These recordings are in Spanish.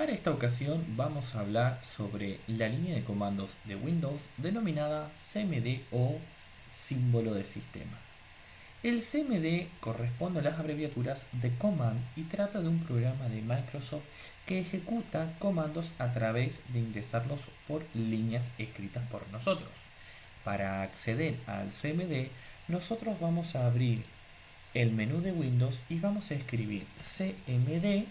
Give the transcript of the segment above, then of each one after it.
Para esta ocasión vamos a hablar sobre la línea de comandos de Windows denominada CMD o símbolo de sistema. El CMD corresponde a las abreviaturas de Command y trata de un programa de Microsoft que ejecuta comandos a través de ingresarlos por líneas escritas por nosotros. Para acceder al CMD, nosotros vamos a abrir el menú de Windows y vamos a escribir CMD,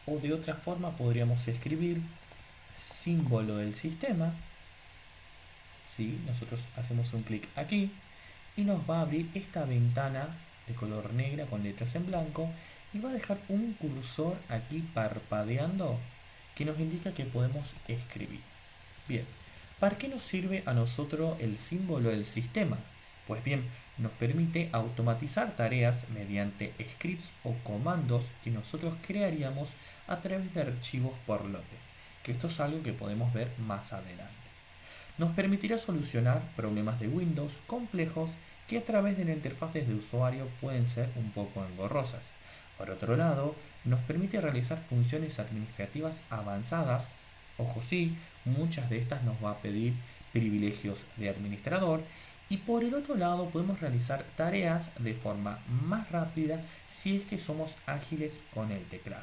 o de otra forma podríamos escribir símbolo del sistema. ¿Sí? Nosotros hacemos un clic aquí y nos va a abrir esta ventana de color negra con letras en blanco y va a dejar un cursor aquí parpadeando que nos indica que podemos escribir. Bien, ¿para qué nos sirve a nosotros el símbolo del sistema? Pues bien, nos permite automatizar tareas mediante scripts o comandos que nosotros crearíamos a través de archivos por lotes, que esto es algo que podemos ver más adelante. Nos permitirá solucionar problemas de Windows complejos que a través de las interfaces de usuario pueden ser un poco engorrosas. Por otro lado, nos permite realizar funciones administrativas avanzadas. Ojo sí, muchas de estas nos va a pedir privilegios de administrador. Y por el otro lado podemos realizar tareas de forma más rápida si es que somos ágiles con el teclado.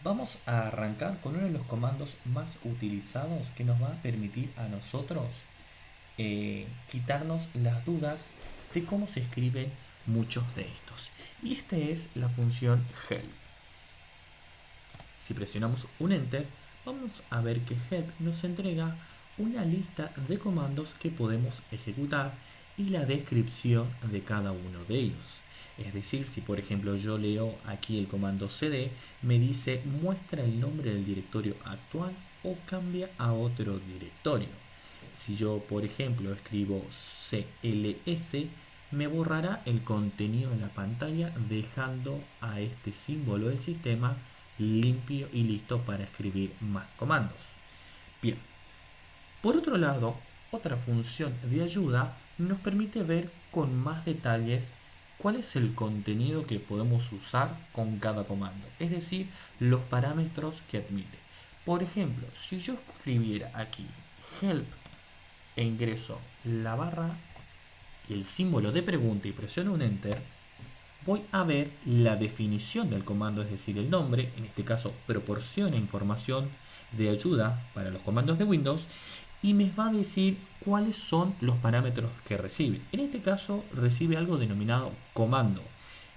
Vamos a arrancar con uno de los comandos más utilizados que nos va a permitir a nosotros quitarnos las dudas de cómo se escriben muchos de estos. Y esta es la función help. Si presionamos un enter, vamos a ver que help nos entrega una lista de comandos que podemos ejecutar y la descripción de cada uno de ellos. Es decir, si por ejemplo yo leo aquí el comando cd, me dice muestra el nombre del directorio actual o cambia a otro directorio. Si yo por ejemplo escribo cls, me borrará el contenido en la pantalla dejando a este símbolo del sistema limpio y listo para escribir más comandos. Bien, por otro lado, otra función de ayuda nos permite ver con más detalles cuál es el contenido que podemos usar con cada comando, es decir, los parámetros que admite. Por ejemplo, si yo escribiera aquí help e ingreso la barra y el símbolo de pregunta y presiono un enter, voy a ver la definición del comando, es decir, el nombre, en este caso proporciona información de ayuda para los comandos de Windows y me va a decir cuáles son los parámetros que recibe. En este caso recibe algo denominado comando.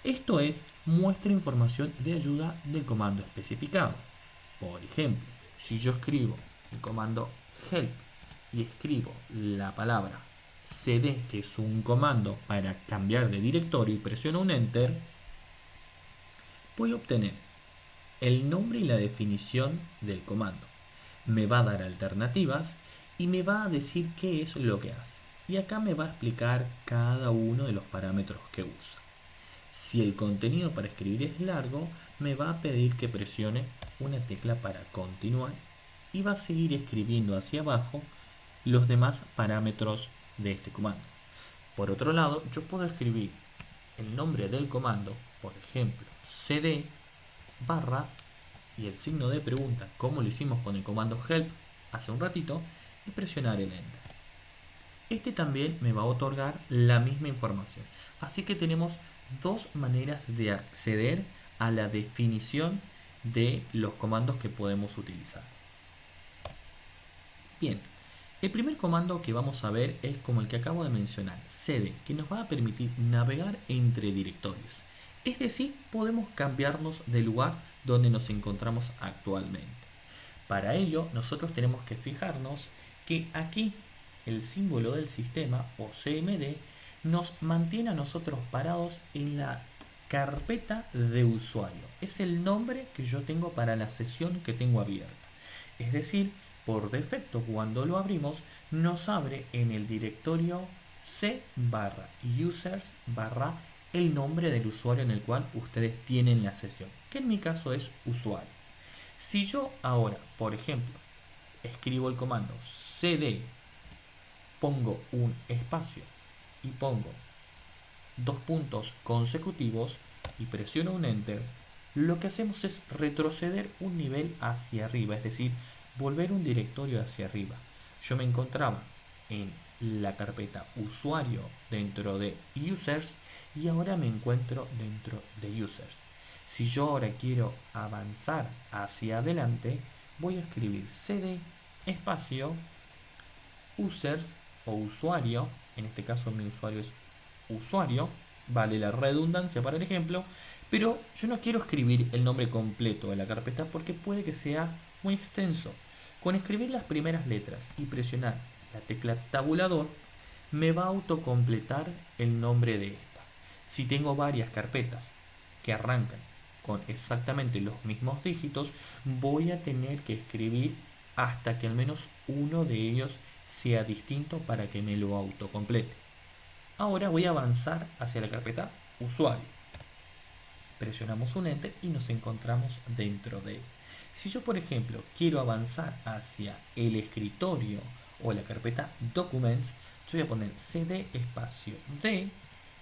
Esto es, muestra información de ayuda del comando especificado. Por ejemplo, si yo escribo el comando help y escribo la palabra cd, que es un comando para cambiar de directorio, y presiono un enter, voy a obtener el nombre y la definición del comando. Me va a dar alternativas y me va a decir qué es lo que hace. Y acá me va a explicar cada uno de los parámetros que usa. Si el contenido para escribir es largo, me va a pedir que presione una tecla para continuar y va a seguir escribiendo hacia abajo los demás parámetros de este comando. Por otro lado, yo puedo escribir el nombre del comando, por ejemplo, cd barra y el signo de pregunta, como lo hicimos con el comando help hace un ratito, y presionar el enter. Este también me va a otorgar la misma información. Así que tenemos dos maneras de acceder a la definición de los comandos que podemos utilizar. Bien, el primer comando que vamos a ver es como el que acabo de mencionar, cd, que nos va a permitir navegar entre directorios. Es decir, podemos cambiarnos del lugar donde nos encontramos actualmente. Para ello, nosotros tenemos que fijarnos que aquí el símbolo del sistema o CMD nos mantiene a nosotros parados en la carpeta de usuario. Es el nombre que yo tengo para la sesión que tengo abierta. Es decir, por defecto cuando lo abrimos nos abre en el directorio c barra users barra el nombre del usuario en el cual ustedes tienen la sesión, que en mi caso es usuario. Si yo ahora, por ejemplo, escribo el comando cd, pongo un espacio y pongo dos puntos consecutivos y presiono un enter, lo que hacemos es retroceder un nivel hacia arriba, es decir, volver un directorio hacia arriba. Yo me encontraba en la carpeta usuario dentro de users y ahora me encuentro dentro de users. Si yo ahora quiero avanzar hacia adelante, voy a escribir cd espacio users o usuario, en este caso mi usuario es usuario, vale la redundancia para el ejemplo, pero yo no quiero escribir el nombre completo de la carpeta porque puede que sea muy extenso. Con escribir las primeras letras y presionar la tecla tabulador, me va a autocompletar el nombre de esta. Si tengo varias carpetas que arrancan con exactamente los mismos dígitos, voy a tener que escribir hasta que al menos uno de ellos sea distinto para que me lo autocomplete. Ahora voy a avanzar hacia la carpeta usuario. Presionamos un enter y nos encontramos dentro de él. Si yo, por ejemplo, quiero avanzar hacia el escritorio o la carpeta documents, yo voy a poner cd espacio d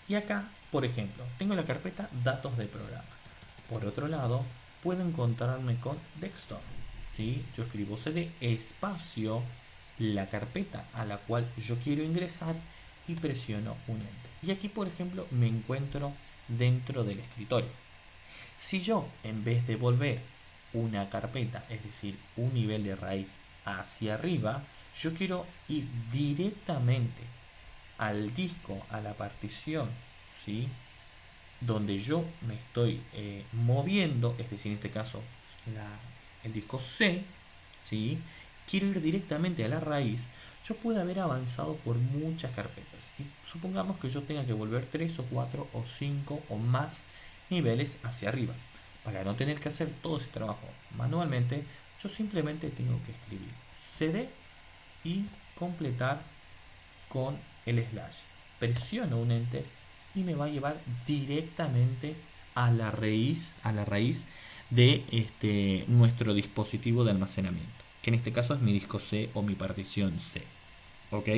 y acá, por ejemplo, tengo la carpeta datos de programa. Por otro lado, puedo encontrarme con desktop. ¿Sí? Yo escribo cd espacio la carpeta a la cual yo quiero ingresar y presiono un enter. Y aquí, por ejemplo, me encuentro dentro del escritorio. Si yo, en vez de volver una carpeta, es decir, un nivel de raíz hacia arriba, yo quiero ir directamente al disco, a la partición, ¿sí? Donde yo me estoy moviendo, es decir, en este caso el disco C, ¿sí? Quiero ir directamente a la raíz, yo puedo haber avanzado por muchas carpetas. Y supongamos que yo tenga que volver 3 o 4 o 5 o más niveles hacia arriba. Para no tener que hacer todo ese trabajo manualmente, yo simplemente tengo que escribir cd y completar con el slash. Presiono un enter y me va a llevar directamente a la raíz de nuestro dispositivo de almacenamiento, que en este caso es mi disco C o mi partición C. ¿Ok?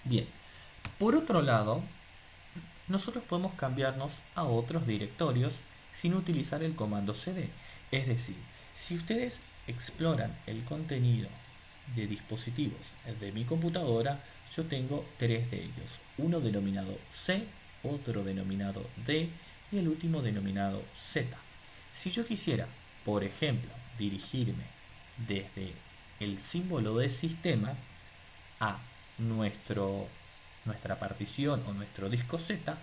Bien. Por otro lado, nosotros podemos cambiarnos a otros directorios sin utilizar el comando cd. Es decir, si ustedes exploran el contenido de dispositivos de mi computadora, yo tengo tres de ellos. Uno denominado C, otro denominado D y el último denominado Z. Si yo quisiera, por ejemplo, dirigirme desde el símbolo de sistema a nuestra partición o nuestro disco Z,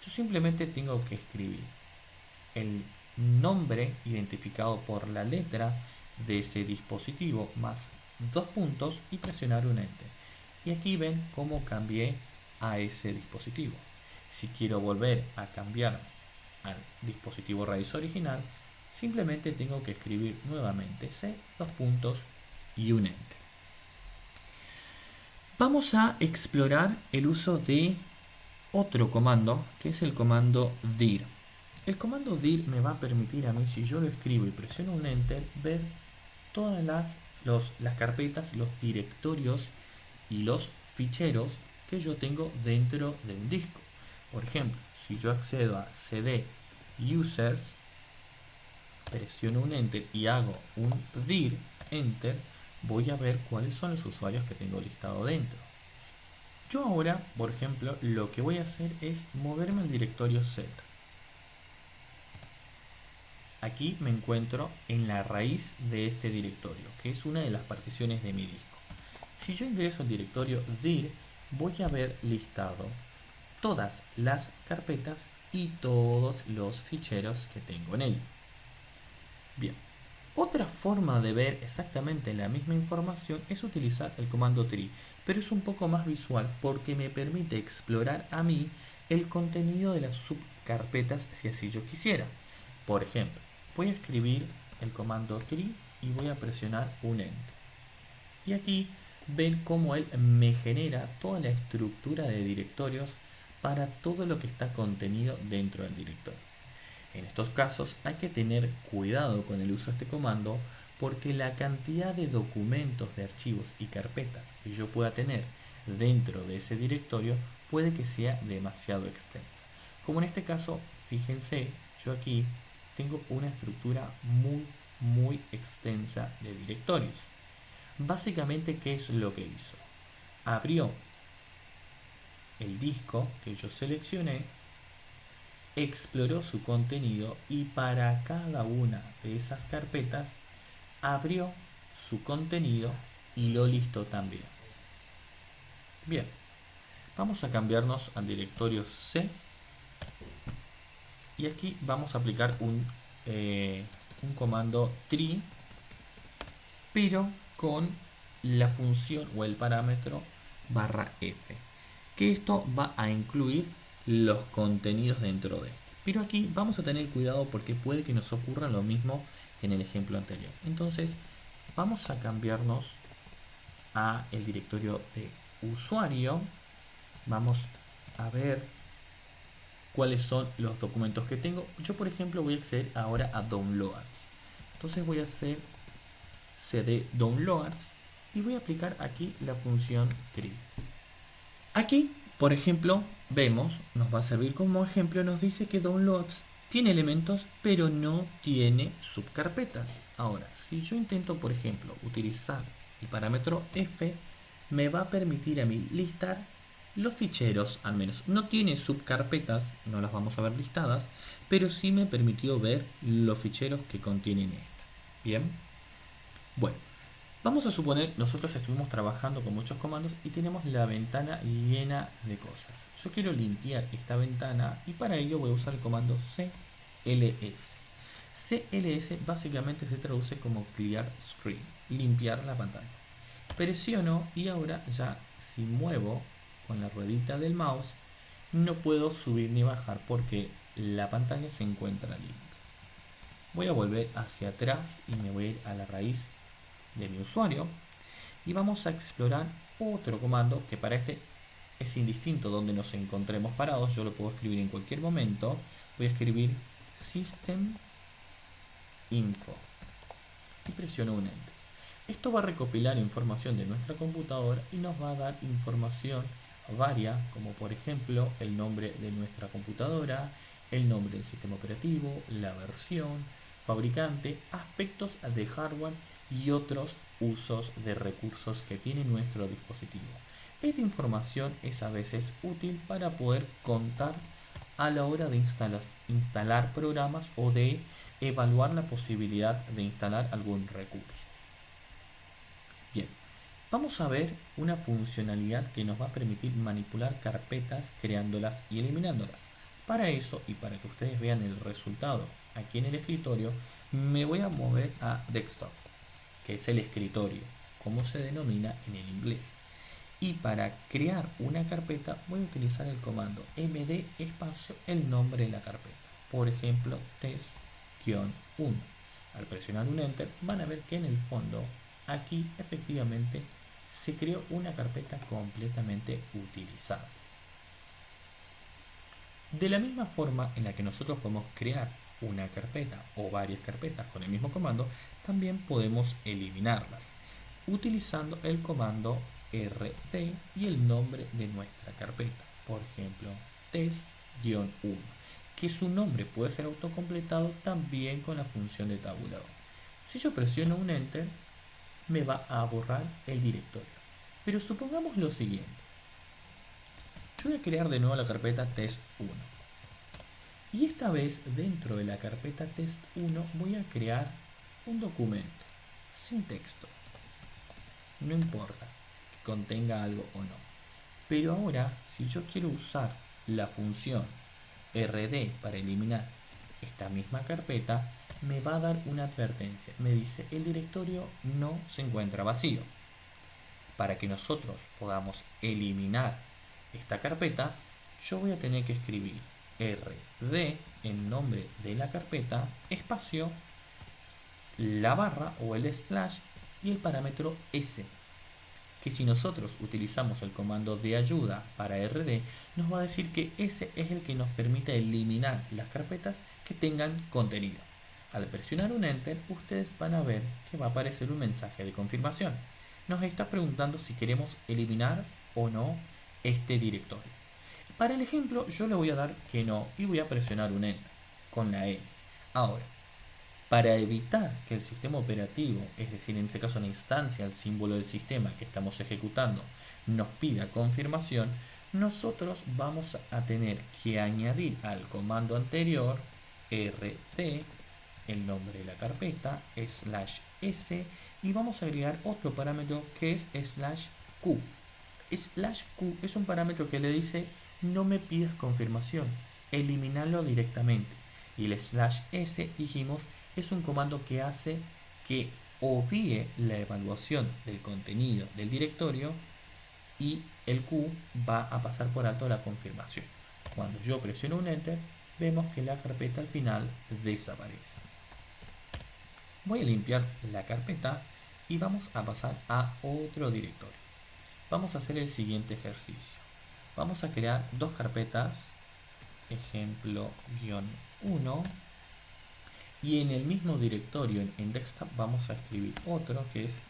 yo simplemente tengo que escribir el nombre identificado por la letra de ese dispositivo más dos puntos y presionar un enter. Y aquí ven cómo cambié a ese dispositivo. Si quiero volver a cambiar al dispositivo raíz original, simplemente tengo que escribir nuevamente C, dos puntos y un enter. Vamos a explorar el uso de otro comando, que es el comando dir. El comando dir me va a permitir a mí, si yo lo escribo y presiono un enter, ver todas las carpetas, los directorios y los ficheros que yo tengo dentro de un disco. Por ejemplo, si yo accedo a cd users, presiono un enter y hago un dir enter, voy a ver cuáles son los usuarios que tengo listado dentro. Yo ahora, por ejemplo, lo que voy a hacer es moverme al directorio Z. Aquí me encuentro en la raíz de este directorio, que es una de las particiones de mi disco. Si yo ingreso al directorio dir, voy a ver listado todas las carpetas y todos los ficheros que tengo en él. Bien, otra forma de ver exactamente la misma información es utilizar el comando tree, pero es un poco más visual porque me permite explorar a mí el contenido de las subcarpetas si así yo quisiera. Por ejemplo, voy a escribir el comando tree y voy a presionar un enter. Y aquí ven cómo él me genera toda la estructura de directorios para todo lo que está contenido dentro del directorio. En estos casos hay que tener cuidado con el uso de este comando porque la cantidad de documentos, de archivos y carpetas que yo pueda tener dentro de ese directorio puede que sea demasiado extensa. Como en este caso, fíjense, yo aquí tengo una estructura muy extensa de directorios. Básicamente, ¿qué es lo que hizo? Abrió el disco que yo seleccioné, exploró su contenido y para cada una de esas carpetas abrió su contenido y lo listó también. Bien, vamos a cambiarnos al directorio C y aquí vamos a aplicar un comando tree, pero con la función o el parámetro /f, que esto va a incluir los contenidos dentro de este. Pero aquí vamos a tener cuidado porque puede que nos ocurra lo mismo que en el ejemplo anterior. Entonces vamos a cambiarnos a el directorio de usuario. Vamos a ver cuáles son los documentos que tengo. Yo, por ejemplo, voy a acceder ahora a downloads. Entonces voy a hacer cd downloads y voy a aplicar aquí la función tree. Aquí, por ejemplo, vemos, nos va a servir como ejemplo, nos dice que downloads tiene elementos pero no tiene subcarpetas. Ahora, si yo intento, por ejemplo, utilizar el parámetro f, me va a permitir a mí listar los ficheros, al menos. No tiene subcarpetas, no las vamos a ver listadas, pero sí me permitió ver los ficheros que contienen esta. Bien, bueno. Vamos a suponer, nosotros estuvimos trabajando con muchos comandos y tenemos la ventana llena de cosas. Yo quiero limpiar esta ventana y para ello voy a usar el comando cls. cls básicamente se traduce como clear screen, limpiar la pantalla. Presiono y ahora ya si muevo con la ruedita del mouse no puedo subir ni bajar porque la pantalla se encuentra limpia. Voy a volver hacia atrás y me voy a ir a la raíz de mi usuario y vamos a explorar otro comando que para este es indistinto donde nos encontremos parados. Yo lo puedo escribir en cualquier momento. Voy a escribir system info y presiono un enter. Esto va a recopilar información de nuestra computadora y nos va a dar información varia, como por ejemplo el nombre de nuestra computadora, el nombre del sistema operativo, la versión, fabricante, aspectos de hardware y otros usos de recursos que tiene nuestro dispositivo. Esta información es a veces útil para poder contar a la hora de instalar programas o de evaluar la posibilidad de instalar algún recurso. Bien, vamos a ver una funcionalidad que nos va a permitir manipular carpetas creándolas y eliminándolas. Para eso y para que ustedes vean el resultado aquí en el escritorio, me voy a mover a desktop, que es el escritorio, como se denomina en el inglés. Y para crear una carpeta voy a utilizar el comando md espacio el nombre de la carpeta. Por ejemplo, test-1. Al presionar un enter van a ver que en el fondo aquí efectivamente se creó una carpeta completamente utilizada. De la misma forma en la que nosotros podemos crear una carpeta o varias carpetas con el mismo comando, también podemos eliminarlas utilizando el comando rd y el nombre de nuestra carpeta, por ejemplo test-1, que su nombre puede ser autocompletado también con la función de tabulador. Si yo presiono un enter me va a borrar el directorio, pero supongamos lo siguiente: yo voy a crear de nuevo la carpeta test1 y esta vez dentro de la carpeta test1 voy a crear un documento sin texto. No importa que contenga algo o no. Pero ahora, si yo quiero usar la función rd para eliminar esta misma carpeta, me va a dar una advertencia. Me dice, el directorio no se encuentra vacío. Para que nosotros podamos eliminar esta carpeta, yo voy a tener que escribir rd en nombre de la carpeta, espacio, la barra o el slash y el parámetro s, que si nosotros utilizamos el comando de ayuda para rd, nos va a decir que ese es el que nos permite eliminar las carpetas que tengan contenido. Al presionar un enter, ustedes van a ver que va a aparecer un mensaje de confirmación. Nos está preguntando si queremos eliminar o no este directorio. Para el ejemplo, yo le voy a dar que no y voy a presionar un enter con la E. Ahora, para evitar que el sistema operativo, es decir, en este caso la instancia, el símbolo del sistema que estamos ejecutando, nos pida confirmación, nosotros vamos a tener que añadir al comando anterior rt, el nombre de la carpeta, /s, y vamos a agregar otro parámetro que es /q. /q es un parámetro que le dice no me pidas confirmación, eliminarlo directamente. Y el /s, dijimos, es un comando que hace que obvíe la evaluación del contenido del directorio y el Q va a pasar por alto la confirmación. Cuando yo presiono un Enter, vemos que la carpeta al final desaparece. Voy a limpiar la carpeta y vamos a pasar a otro directorio. Vamos a hacer el siguiente ejercicio. Vamos a crear dos carpetas, ejemplo-1, y en el mismo directorio en desktop vamos a escribir otro que es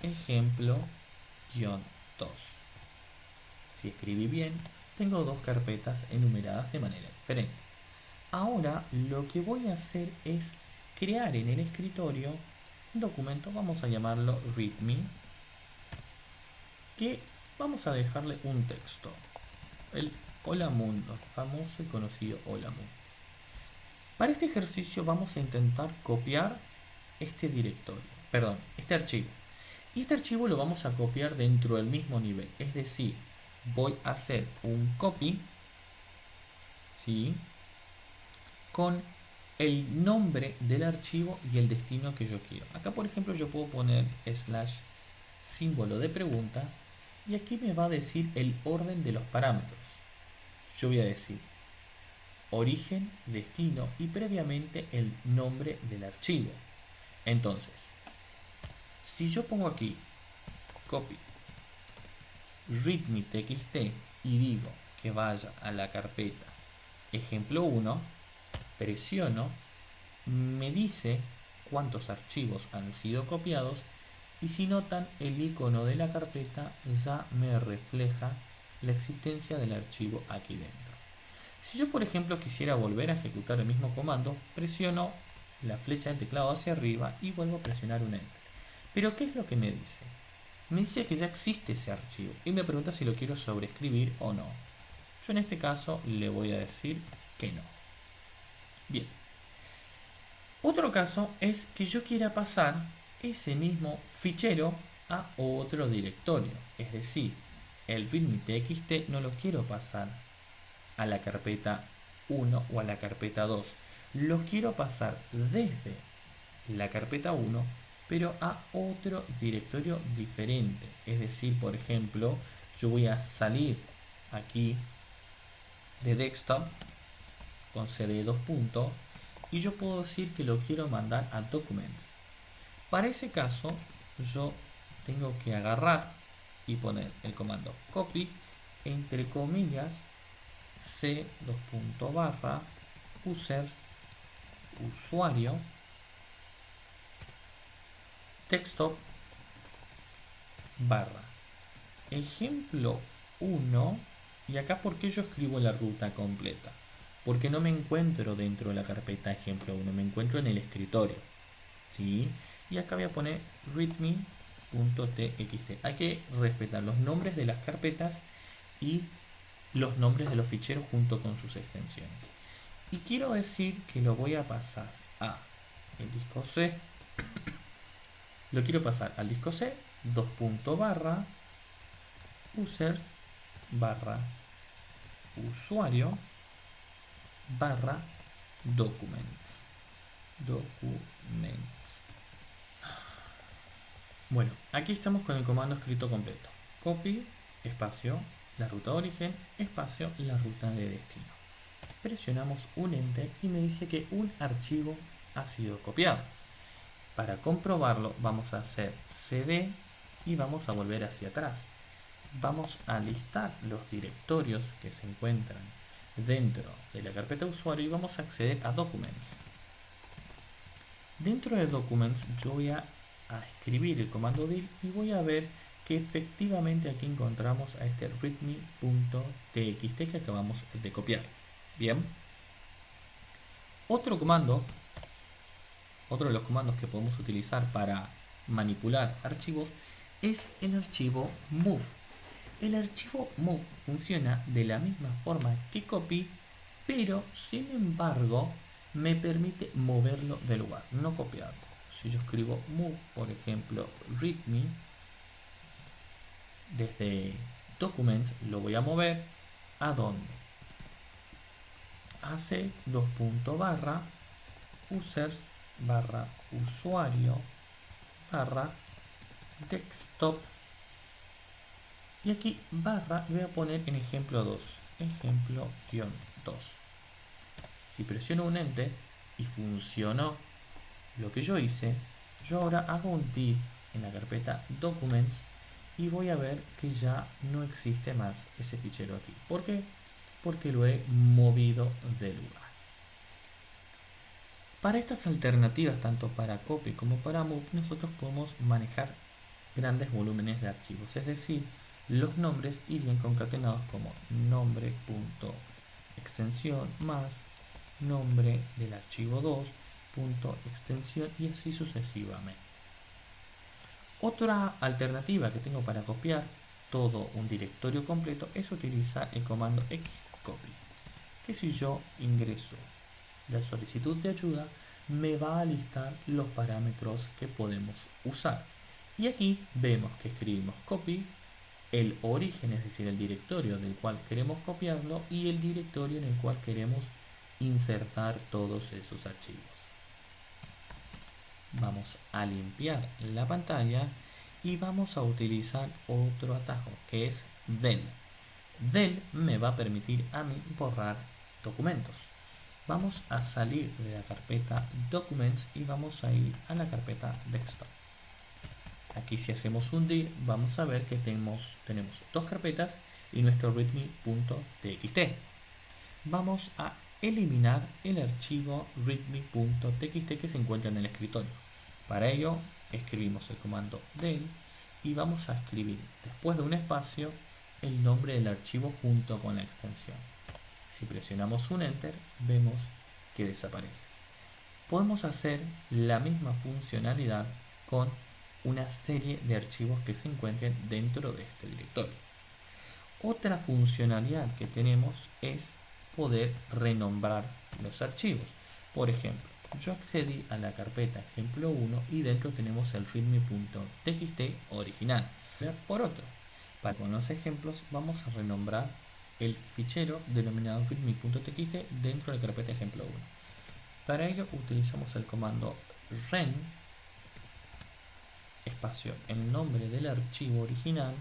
ejemplo-2. Si escribí bien, tengo dos carpetas enumeradas de manera diferente. Ahora lo que voy a hacer es crear en el escritorio un documento, vamos a llamarlo readme, que vamos a dejarle un texto, el hola mundo, famoso y conocido hola mundo. Para este ejercicio vamos a intentar copiar este archivo. Y este archivo lo vamos a copiar dentro del mismo nivel, es decir, voy a hacer un copy, ¿sí?, con el nombre del archivo y el destino que yo quiero. Acá, por ejemplo, yo puedo poner /símbolo de pregunta y aquí me va a decir el orden de los parámetros. Yo voy a decir origen, destino y previamente el nombre del archivo. Entonces, si yo pongo aquí copy readme.txt y digo que vaya a la carpeta ejemplo 1, presiono, me dice cuántos archivos han sido copiados y si notan el icono de la carpeta ya me refleja la existencia del archivo aquí dentro. Si yo por ejemplo quisiera volver a ejecutar el mismo comando, presiono la flecha del teclado hacia arriba y vuelvo a presionar un enter. Pero ¿qué es lo que me dice? Me dice que ya existe ese archivo y me pregunta si lo quiero sobreescribir o no. Yo en este caso le voy a decir que no. Bien. Otro caso es que yo quiera pasar ese mismo fichero a otro directorio. Es decir, el readme.txt no lo quiero pasar a la carpeta 1 o a la carpeta 2. Lo quiero pasar desde la carpeta 1 pero a otro directorio diferente. Es decir, por ejemplo, yo voy a salir aquí de desktop con cd2 puntos y yo puedo decir que lo quiero mandar a documents. Para ese caso yo tengo que agarrar y poner el comando copy entre comillas c2 users usuario desktop ejemplo 1. Y acá, ¿por qué yo escribo la ruta completa? Porque no me encuentro dentro de la carpeta ejemplo 1, me encuentro en el escritorio, ¿sí? Y acá voy a poner readme.txt. Hay que respetar los nombres de las carpetas y los nombres de los ficheros junto con sus extensiones. Y quiero decir que lo voy a pasar a el disco C. Lo quiero pasar al disco C, users usuario documents. Bueno, aquí estamos con el comando escrito completo. Copy, espacio, la ruta de origen, espacio, la ruta de destino. Presionamos un enter y me dice que un archivo ha sido copiado. Para comprobarlo vamos a hacer cd y vamos a volver hacia atrás. Vamos a listar los directorios que se encuentran dentro de la carpeta usuario y vamos a acceder a documents. Dentro de documents yo voy a escribir el comando dir y voy a ver que efectivamente aquí encontramos a este readme.txt que acabamos de copiar. Bien. Otro comando Otro de los comandos que podemos utilizar para manipular archivos es el archivo move. El archivo move funciona de la misma forma que copy, pero sin embargo me permite moverlo de lugar, no copiarlo. Si yo escribo move, por ejemplo, readme, desde documents lo voy a mover ¿a dónde? Hace barra users barra usuario barra desktop, y aquí barra le voy a poner en ejemplo 2, ejemplo-2. Si presiono un enter y funcionó lo que yo hice, yo ahora hago un dir en la carpeta documents y voy a ver que ya no existe más ese fichero aquí. ¿Por qué? Porque lo he movido de lugar. Para estas alternativas, tanto para copy como para move, nosotros podemos manejar grandes volúmenes de archivos, es decir, los nombres irían concatenados como nombre.extensión más nombre del archivo 2.extensión y así sucesivamente. Otra alternativa que tengo para copiar todo un directorio completo es utilizar el comando xcopy, que si yo ingreso la solicitud de ayuda me va a listar los parámetros que podemos usar. Y aquí vemos que escribimos copy, el origen, es decir, el directorio del cual queremos copiarlo y el directorio en el cual queremos insertar todos esos archivos. Vamos a limpiar la pantalla y vamos a utilizar otro atajo que es del. Del me va a permitir a mí borrar documentos. Vamos a salir de la carpeta documents y vamos a ir a la carpeta desktop. Aquí si hacemos un dir vamos a ver que tenemos dos carpetas y nuestro readme.txt. Vamos a eliminar el archivo readme.txt que se encuentra en el escritorio. Para ello escribimos el comando del y vamos a escribir después de un espacio el nombre del archivo junto con la extensión. Si presionamos un enter vemos que desaparece. Podemos hacer la misma funcionalidad con una serie de archivos que se encuentren dentro de este directorio. Otra funcionalidad que tenemos es poder renombrar los archivos. Por ejemplo, yo accedí a la carpeta ejemplo 1 y dentro tenemos el readme.txt original. Por otro, para con los ejemplos vamos a renombrar el fichero denominado readme.txt dentro de la carpeta ejemplo 1. Para ello utilizamos el comando ren espacio el nombre del archivo original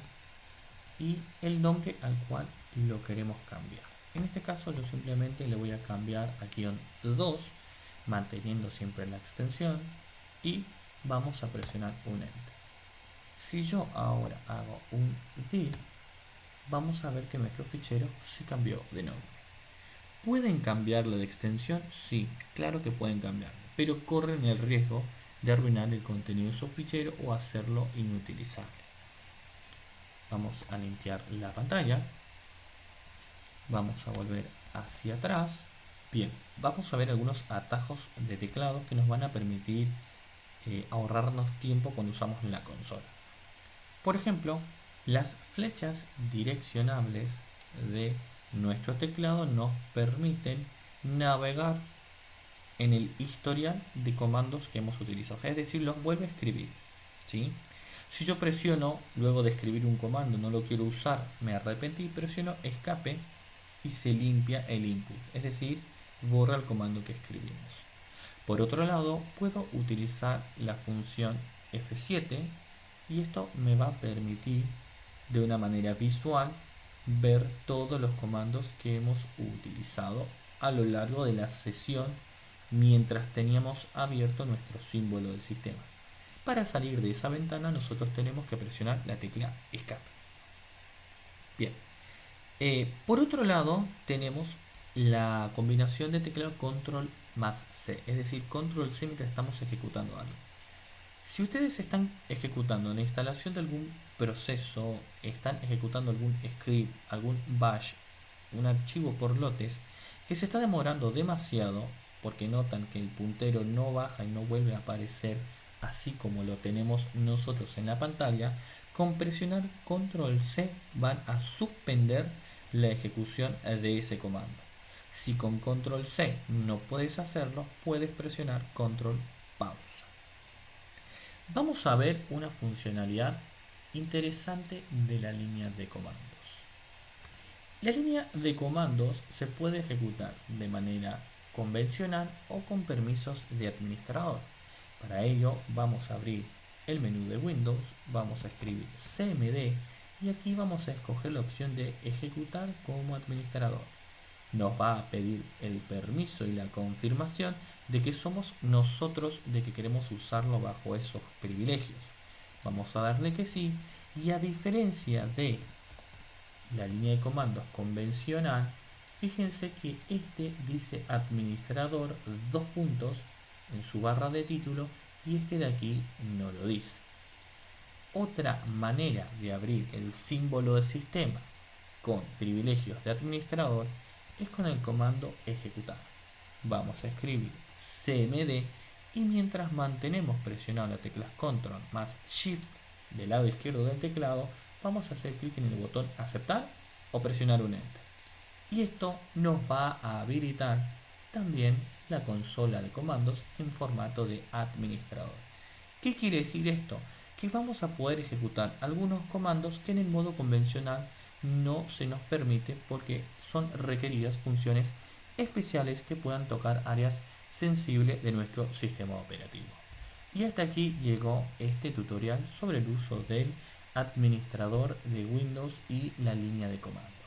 y el nombre al cual lo queremos cambiar. En este caso yo simplemente le voy a cambiar a -2 manteniendo siempre la extensión y vamos a presionar un enter. Si yo ahora hago un dir vamos a ver que nuestro fichero se cambió de nombre. ¿Pueden cambiarlo de extensión? Sí, claro que pueden cambiarlo, pero corren el riesgo de arruinar el contenido de su fichero o hacerlo inutilizable. Vamos a limpiar la pantalla. Vamos a volver hacia atrás. Bien, vamos a ver algunos atajos de teclado que nos van a permitir ahorrarnos tiempo cuando usamos la consola. Por ejemplo, las flechas direccionables de nuestro teclado nos permiten navegar en el historial de comandos que hemos utilizado, es decir, los vuelve a escribir, ¿sí? Si yo presiono, luego de escribir un comando, no lo quiero usar, me arrepentí, presiono escape y se limpia el input, es decir, borra el comando que escribimos. Por otro lado, puedo utilizar la función F7 y esto me va a permitir de una manera visual ver todos los comandos que hemos utilizado a lo largo de la sesión mientras teníamos abierto nuestro símbolo del sistema. Para salir de esa ventana nosotros tenemos que presionar la tecla escape. Bien, por otro lado tenemos la combinación de teclado control más C, es decir, control C mientras estamos ejecutando algo. Si ustedes están ejecutando la instalación de algún proceso, están ejecutando algún script, algún bash, un archivo por lotes que se está demorando demasiado, porque notan que el puntero no baja y no vuelve a aparecer así como lo tenemos nosotros en la pantalla, con presionar control C van a suspender la ejecución de ese comando. Si con control C no puedes hacerlo, puedes presionar control pausa. Vamos a ver una funcionalidad interesante de la línea de comandos. La línea de comandos se puede ejecutar de manera convencional o con permisos de administrador. Para ello vamos a abrir el menú de Windows, vamos a escribir cmd y aquí vamos a escoger la opción de ejecutar como administrador. Nos va a pedir el permiso y la confirmación de que somos nosotros de que queremos usarlo bajo esos privilegios. Vamos a darle que sí, y a diferencia de la línea de comandos convencional, fíjense que este dice administrador dos puntos en su barra de título y este de aquí no lo dice. Otra manera de abrir el símbolo de sistema con privilegios de administrador es con el comando ejecutar. Vamos a escribir cmd y mientras mantenemos presionado las teclas control más shift del lado izquierdo del teclado, vamos a hacer clic en el botón aceptar o presionar un enter. Y esto nos va a habilitar también la consola de comandos en formato de administrador. ¿Qué quiere decir esto? Que vamos a poder ejecutar algunos comandos que en el modo convencional no se nos permite porque son requeridas funciones especiales que puedan tocar áreas sensibles de nuestro sistema operativo. Y hasta aquí llegó este tutorial sobre el uso del administrador de Windows y la línea de comandos.